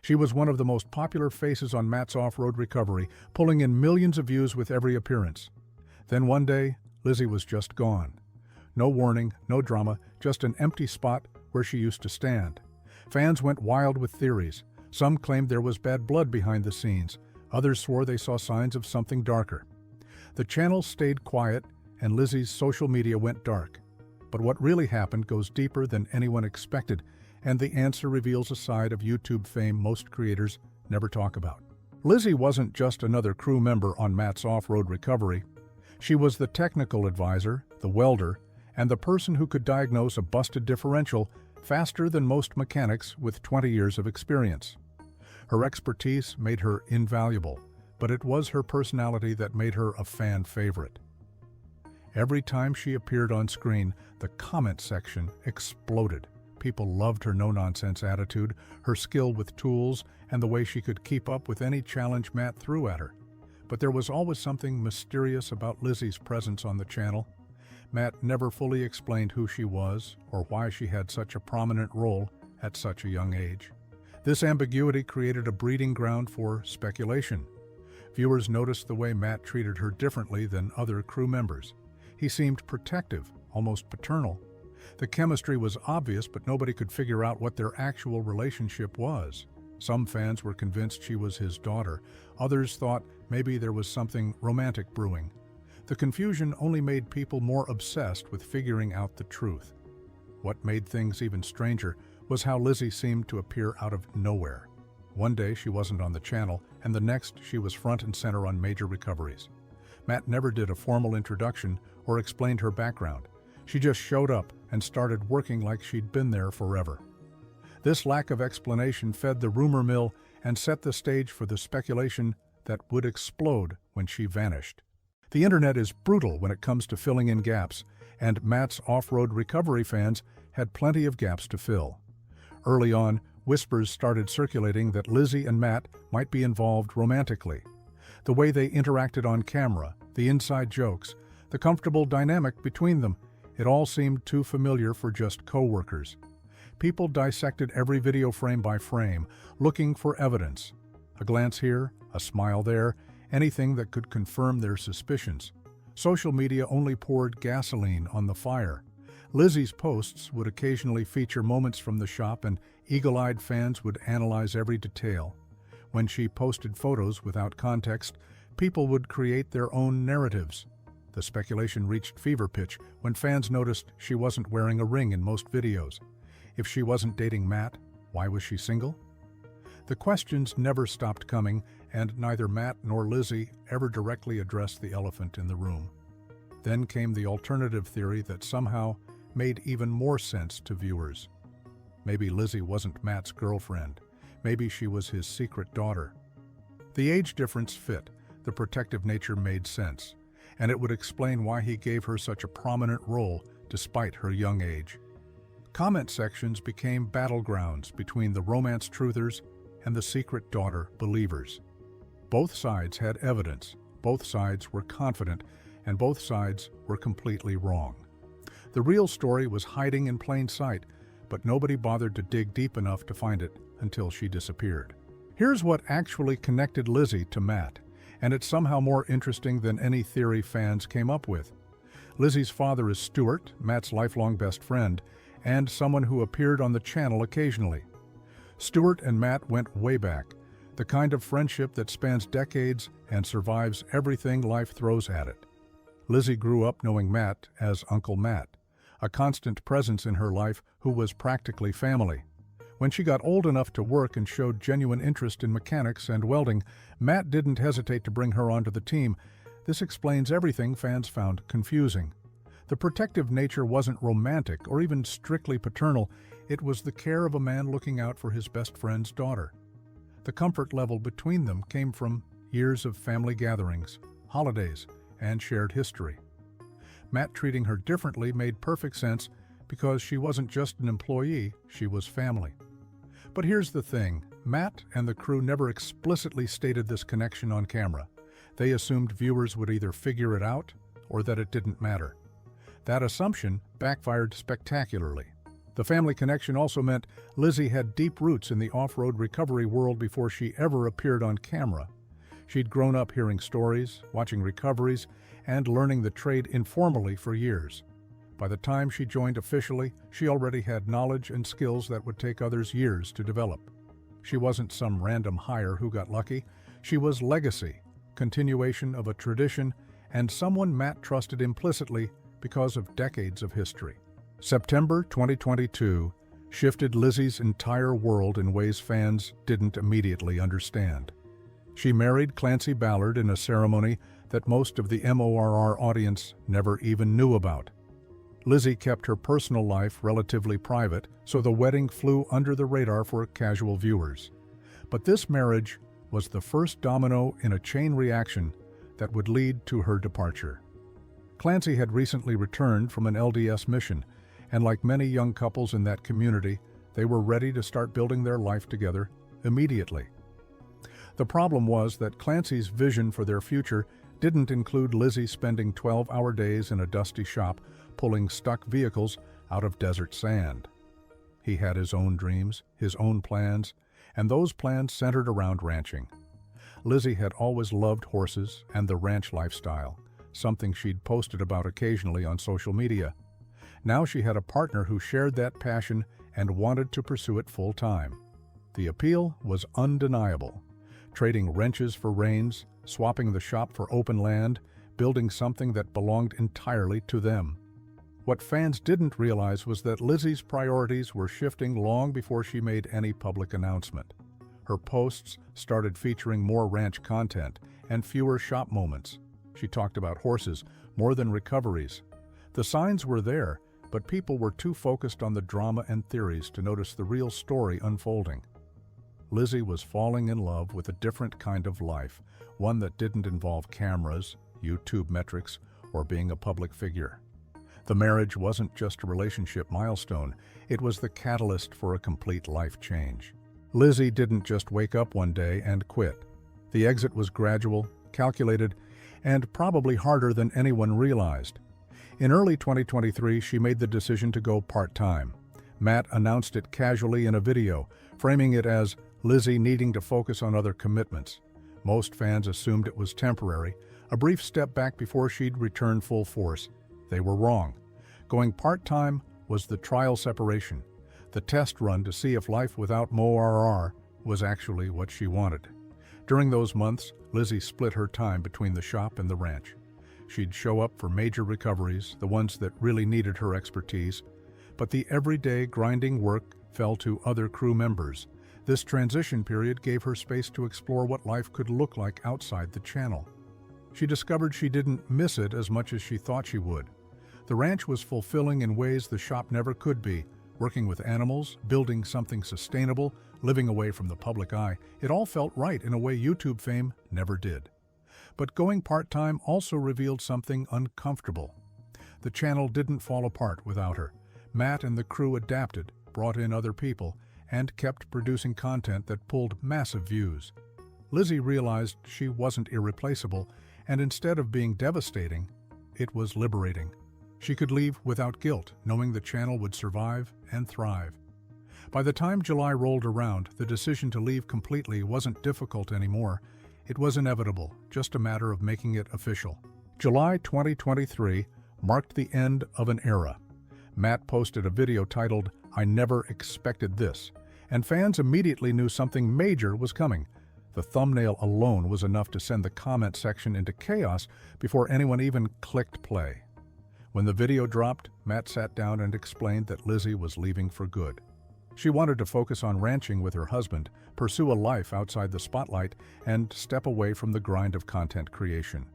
She was one of the most popular faces on Matt's off-road recovery, pulling in millions of views with every appearance. Then one day, Lizzy was just gone. No warning, no drama, just an empty spot where she used to stand. Fans went wild with theories. Some claimed there was bad blood behind the scenes. Others swore they saw signs of something darker. The channel stayed quiet, and Lizzy's social media went dark. But what really happened goes deeper than anyone expected, and the answer reveals a side of YouTube fame most creators never talk about. Lizzy wasn't just another crew member on Matt's off-road recovery. She was the technical advisor, the welder, and the person who could diagnose a busted differential faster than most mechanics with 20 years of experience. Her expertise made her invaluable, but it was her personality that made her a fan favorite. Every time she appeared on screen, the comment section exploded. People loved her no-nonsense attitude, her skill with tools, and the way she could keep up with any challenge Matt threw at her. But there was always something mysterious about Lizzy's presence on the channel. Matt never fully explained who she was or why she had such a prominent role at such a young age. This ambiguity created a breeding ground for speculation. Viewers noticed the way Matt treated her differently than other crew members. He seemed protective, almost paternal. The chemistry was obvious, but nobody could figure out what their actual relationship was. Some fans were convinced she was his daughter. Others thought maybe there was something romantic brewing. The confusion only made people more obsessed with figuring out the truth. What made things even stranger was how Lizzy seemed to appear out of nowhere. One day she wasn't on the channel, and the next she was front and center on major recoveries. Matt never did a formal introduction or explained her background. She just showed up and started working like she'd been there forever. This lack of explanation fed the rumor mill and set the stage for the speculation that would explode when she vanished. The internet is brutal when it comes to filling in gaps, and Matt's off-road recovery fans had plenty of gaps to fill. Early on, whispers started circulating that Lizzy and Matt might be involved romantically. The way they interacted on camera, the inside jokes, the comfortable dynamic between them, it all seemed too familiar for just co-workers. People dissected every video frame by frame, looking for evidence. A glance here, a smile there, anything that could confirm their suspicions. Social media only poured gasoline on the fire. Lizzy's posts would occasionally feature moments from the shop, and eagle-eyed fans would analyze every detail. When she posted photos without context, people would create their own narratives. The speculation reached fever pitch when fans noticed she wasn't wearing a ring in most videos. If she wasn't dating Matt, why was she single? The questions never stopped coming, and neither Matt nor Lizzy ever directly addressed the elephant in the room. Then came the alternative theory that somehow made even more sense to viewers. Maybe Lizzy wasn't Matt's girlfriend. Maybe she was his secret daughter. The age difference fit, the protective nature made sense, and it would explain why he gave her such a prominent role despite her young age. Comment sections became battlegrounds between the romance truthers and the secret daughter believers. Both sides had evidence, both sides were confident, and both sides were completely wrong. The real story was hiding in plain sight, but nobody bothered to dig deep enough to find it until she disappeared. Here's what actually connected Lizzy to Matt, and it's somehow more interesting than any theory fans came up with. Lizzy's father is Stuart, Matt's lifelong best friend, and someone who appeared on the channel occasionally. Stuart and Matt went way back, the kind of friendship that spans decades and survives everything life throws at it. Lizzy grew up knowing Matt as Uncle Matt, a constant presence in her life who was practically family. When she got old enough to work and showed genuine interest in mechanics and welding, Matt didn't hesitate to bring her onto the team. This explains everything fans found confusing. The protective nature wasn't romantic or even strictly paternal. It was the care of a man looking out for his best friend's daughter. The comfort level between them came from years of family gatherings, holidays, and shared history. Matt treating her differently made perfect sense because she wasn't just an employee, she was family. But here's the thing, Matt and the crew never explicitly stated this connection on camera. They assumed viewers would either figure it out or that it didn't matter. That assumption backfired spectacularly. The family connection also meant Lizzy had deep roots in the off-road recovery world before she ever appeared on camera. She'd grown up hearing stories, watching recoveries, and learning the trade informally for years. By the time she joined officially, she already had knowledge and skills that would take others years to develop. She wasn't some random hire who got lucky. She was legacy, continuation of a tradition, and someone Matt trusted implicitly because of decades of history. September 2022 shifted Lizzy's entire world in ways fans didn't immediately understand. She married Clancy Ballard in a ceremony that most of the MORR audience never even knew about. Lizzy kept her personal life relatively private, so the wedding flew under the radar for casual viewers. But this marriage was the first domino in a chain reaction that would lead to her departure. Clancy had recently returned from an LDS mission, and like many young couples in that community, they were ready to start building their life together immediately. The problem was that Clancy's vision for their future didn't include Lizzy spending 12-hour days in a dusty shop pulling stuck vehicles out of desert sand. He had his own dreams, his own plans, and those plans centered around ranching. Lizzy had always loved horses and the ranch lifestyle, something she'd posted about occasionally on social media. Now she had a partner who shared that passion and wanted to pursue it full-time. The appeal was undeniable. Trading wrenches for reins, swapping the shop for open land, building something that belonged entirely to them. What fans didn't realize was that Lizzy's priorities were shifting long before she made any public announcement. Her posts started featuring more ranch content and fewer shop moments. She talked about horses more than recoveries. The signs were there, but people were too focused on the drama and theories to notice the real story unfolding. Lizzy was falling in love with a different kind of life, one that didn't involve cameras, YouTube metrics, or being a public figure. The marriage wasn't just a relationship milestone, it was the catalyst for a complete life change. Lizzy didn't just wake up one day and quit. The exit was gradual, calculated, and probably harder than anyone realized. In early 2023, she made the decision to go part-time. Matt announced it casually in a video, framing it as Lizzy needing to focus on other commitments. Most fans assumed it was temporary, a brief step back before she'd return full force. They were wrong. Going part-time was the trial separation, the test run to see if life without MORR was actually what she wanted. During those months, Lizzy split her time between the shop and the ranch. She'd show up for major recoveries, the ones that really needed her expertise, but the everyday grinding work fell to other crew members. This transition period gave her space to explore what life could look like outside the channel. She discovered she didn't miss it as much as she thought she would. The ranch was fulfilling in ways the shop never could be, working with animals, building something sustainable, living away from the public eye. It all felt right in a way YouTube fame never did. But going part-time also revealed something uncomfortable. The channel didn't fall apart without her. Matt and the crew adapted, brought in other people, and kept producing content that pulled massive views. Lizzy realized she wasn't irreplaceable, and instead of being devastating, it was liberating. She could leave without guilt, knowing the channel would survive and thrive. By the time July rolled around, the decision to leave completely wasn't difficult anymore. It was inevitable, just a matter of making it official. July 2023 marked the end of an era. Matt posted a video titled, "I Never Expected This," and fans immediately knew something major was coming. The thumbnail alone was enough to send the comment section into chaos before anyone even clicked play. When the video dropped, Matt sat down and explained that Lizzy was leaving for good. She wanted to focus on ranching with her husband, pursue a life outside the spotlight, and step away from the grind of content creation.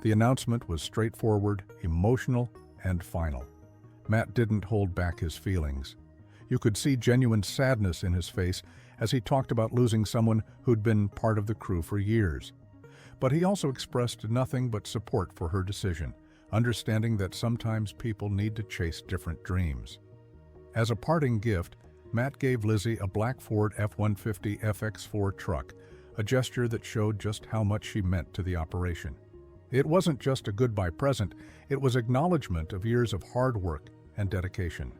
The announcement was straightforward, emotional, and final. Matt didn't hold back his feelings. You could see genuine sadness in his face as he talked about losing someone who'd been part of the crew for years. But he also expressed nothing but support for her decision, understanding that sometimes people need to chase different dreams. As a parting gift, Matt gave Lizzy a black Ford F-150 FX4 truck, a gesture that showed just how much she meant to the operation. It wasn't just a goodbye present, it was acknowledgement of years of hard work and dedication.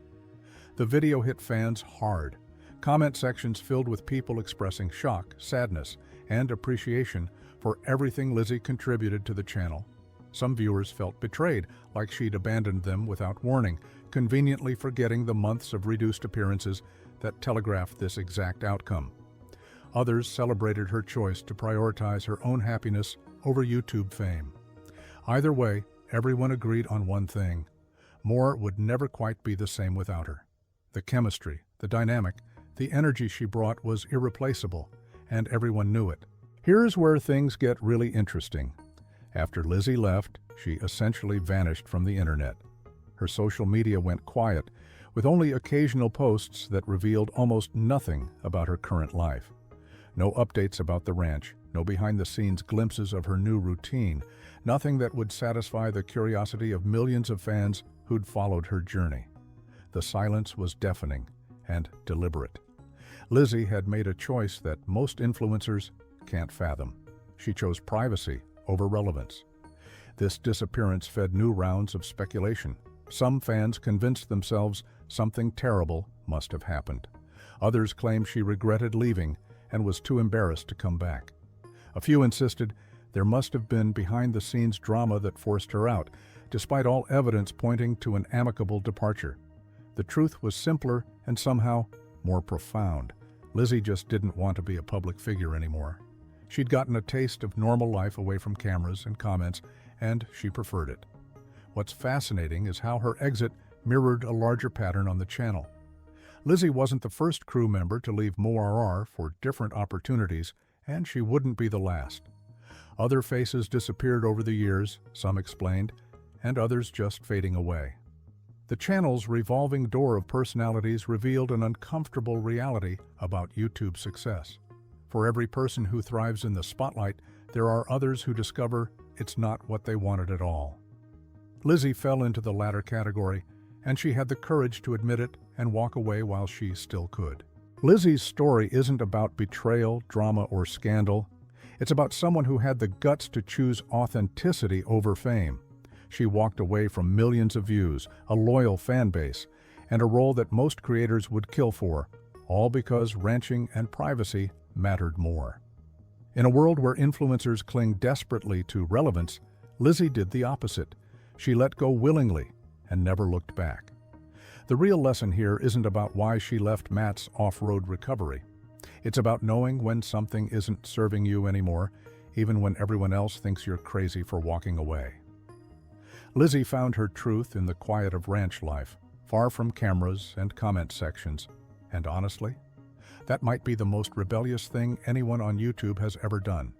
The video hit fans hard. Comment sections filled with people expressing shock, sadness, and appreciation for everything Lizzy contributed to the channel. Some viewers felt betrayed, like she'd abandoned them without warning, conveniently forgetting the months of reduced appearances that telegraphed this exact outcome. Others celebrated her choice to prioritize her own happiness over YouTube fame. Either way, everyone agreed on one thing: Moore would never quite be the same without her. The chemistry, the dynamic, the energy she brought was irreplaceable, and everyone knew it. Here's where things get really interesting. After Lizzy left, she essentially vanished from the internet. Her social media went quiet, with only occasional posts that revealed almost nothing about her current life. No updates about the ranch, no behind-the-scenes glimpses of her new routine, nothing that would satisfy the curiosity of millions of fans who'd followed her journey. The silence was deafening and deliberate. Lizzy had made a choice that most influencers can't fathom. She chose privacy over relevance. This disappearance fed new rounds of speculation. Some fans convinced themselves something terrible must have happened. Others claimed she regretted leaving and was too embarrassed to come back. A few insisted there must have been behind-the-scenes drama that forced her out, despite all evidence pointing to an amicable departure. The truth was simpler and somehow more profound. Lizzy just didn't want to be a public figure anymore. She'd gotten a taste of normal life away from cameras and comments, and she preferred it. What's fascinating is how her exit mirrored a larger pattern on the channel. Lizzy wasn't the first crew member to leave MoRR for different opportunities, and she wouldn't be the last. Other faces disappeared over the years, some explained, and others just fading away. The channel's revolving door of personalities revealed an uncomfortable reality about YouTube's success. For every person who thrives in the spotlight, there are others who discover it's not what they wanted at all. Lizzy fell into the latter category, and she had the courage to admit it and walk away while she still could. Lizzy's story isn't about betrayal, drama, or scandal. It's about someone who had the guts to choose authenticity over fame. She walked away from millions of views, a loyal fan base, and a role that most creators would kill for, all because ranching and privacy mattered more. In a world where influencers cling desperately to relevance, Lizzy did the opposite. She let go willingly and never looked back. The real lesson here isn't about why she left Matt's off-road recovery. It's about knowing when something isn't serving you anymore, even when everyone else thinks you're crazy for walking away. Lizzy found her truth in the quiet of ranch life, far from cameras and comment sections, and honestly, that might be the most rebellious thing anyone on YouTube has ever done.